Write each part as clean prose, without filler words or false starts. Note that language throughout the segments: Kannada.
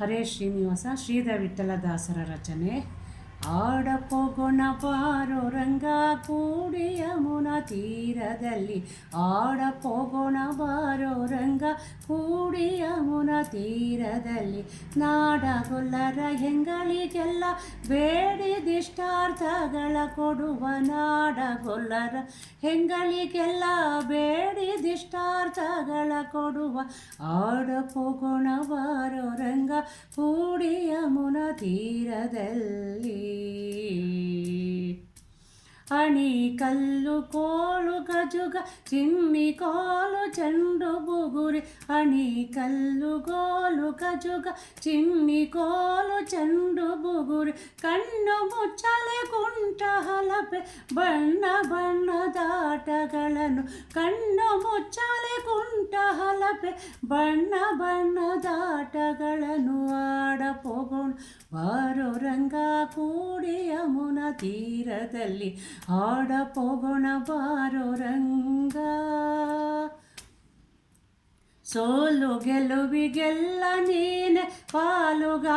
ಹರೇ ಶ್ರೀನಿವಾಸ ಶ್ರೀಧರ ವಿಠಲದಾಸರ ರಚನೆ. ಆಡಪೋಗೋಣ ಬಾರೋ ರಂಗ ಕೂಡಿ ಯಮುನಾ ತೀರದಲ್ಲಿ, ಆಡಪೋಗೋಣ ಬಾರೋ ರಂಗ ಕೂಡಿ ಯಮುನಾ ತೀರದಲ್ಲಿ. ನಾಡಗೊಲ್ಲರ ಹೆಂಗಳಿಗೆಲ್ಲ ಬೇಡಿದಿಷ್ಟಾರ್ಥಗಳ ಕೊಡುವ, ನಾಡಗೊಲ್ಲರ ಹೆಂಗಳಿಗೆಲ್ಲ ಬೇಡಿದಿಷ್ಟಾರ್ಥಗಳ ಕೊಡುವ. ಆಡಪೋಗೋಣ ಬಾರೋ ರಂಗ ಕೂಡಿ ಯಮುನಾ ತೀರದಲ್ಲಿ. ಅಣಿ ಕಲ್ಲು ಕೋಲು ಗಜುಗ ಚಿಮ್ಮಿ ಕೋಲು ಚೆಂಡು ಬುಗುರಿ, ಅಣಿ ಕಲ್ಲು ಗೋಲು ಗಜುಗ ಚಿಮ್ಮಿ ಕೋಲು ಚೆಂಡು ಬುಗುರಿ. ಕಣ್ಣು ಮುಚ್ಚಲೆ ಕುಂಟ ಹಲಪೆ ಬಣ್ಣ ಬಣ್ಣದಾಟಗಳನ್ನು, ಕಣ್ಣು ಮುಚ್ಚಲೆ ಕುಂಟ ಹಲಪೆ ಬಣ್ಣ ಬಣ್ಣದಾಟಗಳನ್ನು. ಆಡಪೋಗೋಣ ಬಾರೋ ರಂಗ ಕೂಡಿ ಯಮುನಾ ತೀರದಲ್ಲಿ, ಆಡಪೋಗೋಣ ಬಾರೋ ರಂಗ. ಸೋಲು ಗೆಲುವಿಗೆಲ್ಲ ನೀನೆ ಪಾಲುಗಾರನಾಗಿ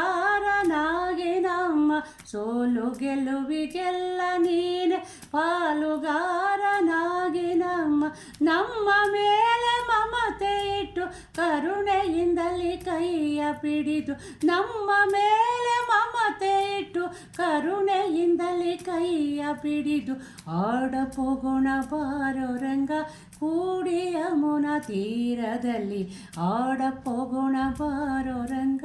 ನಮ್ಮ, ಸೋಲು ಗೆಲುವಿಗೆಲ್ಲ ನೀನೆ ಪಾಲುಗಾರನಾಗಿ ನಮ್ಮ. ನಮ್ಮ ಮೇಲೆ ಮಮತೆ ಇಟ್ಟು ಕರುಣೆಯಿಂದಲೇ ಕೈಯ ಪಿಡಿದು, ನಮ್ಮ ಮೇಲೆ ಮಮತೆ ಇಟ್ಟು ಕರುಣೆಯಿಂದಲೇ ಕೈಯ ಪಿಡಿದು. ಆಡಪೋಗೋಣ ಬಾರೋ ರಂಗ ಕೂಡಿ ಯಮುನಾ ತೀರದಲ್ಲಿ, ಆಡಪೋಗೋಣ ಬಾರೋ ರಂಗ.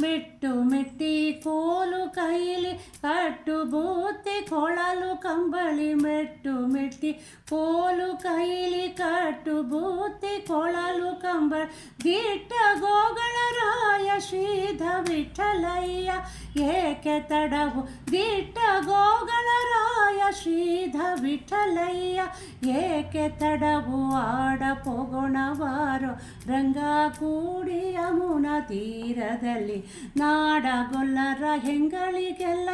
ಮೆಟ್ಟು ಮೆಟ್ಟಿ ಕೋಲು ಕೈಲಿ ಕಟ್ಟು ಬೂತಿ ಕೊಳಲು ಕಂಬಳಿ, ಮೆಟ್ಟು ಮೆಟ್ಟಿ ಕೋಲು ಕೈಲಿ ಕಟ್ಟು ಬೂತಿ ಕೊಳಲು ಕಂಬಳಿ. ದಿಟ್ಟ ಗೋಗಳ ರಾಯ ಶ್ರೀಧ ವಿಠಲಯ್ಯ ಏಕೆ ತಡವು, ದಿಟ್ಟ ಗೋಗಳ ರಾಯ ಶ್ರೀಧ ವಿಠಲಯ್ಯ ಏಕೆ ತಡವು. ಆಡಪೋಗೋಣ ಬಾರೋ ರಂಗ ಕೂಡಿ ಯಮುನಾ ತೀರದಲ್ಲಿ, ನಾಡಗೊಲ್ಲರ ಹೆಂಗಳಿಗೆಲ್ಲ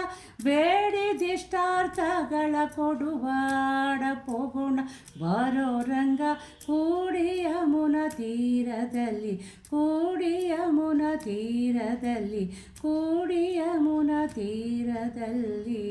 ಬೇಡಿದಿಷ್ಟಾರ್ಥಗಳ ಕೊಡುವ. ಆಡಪೋಗೋಣ ಬಾರೋ ರಂಗ ಕೂಡಿ ಯಮುನಾ ತೀರದಲ್ಲಿ, ಕೂಡಿ ಯಮುನಾ ತೀರದಲ್ಲಿ, ಕೂಡಿ ಯಮುನಾ ತೀರದಲ್ಲಿ.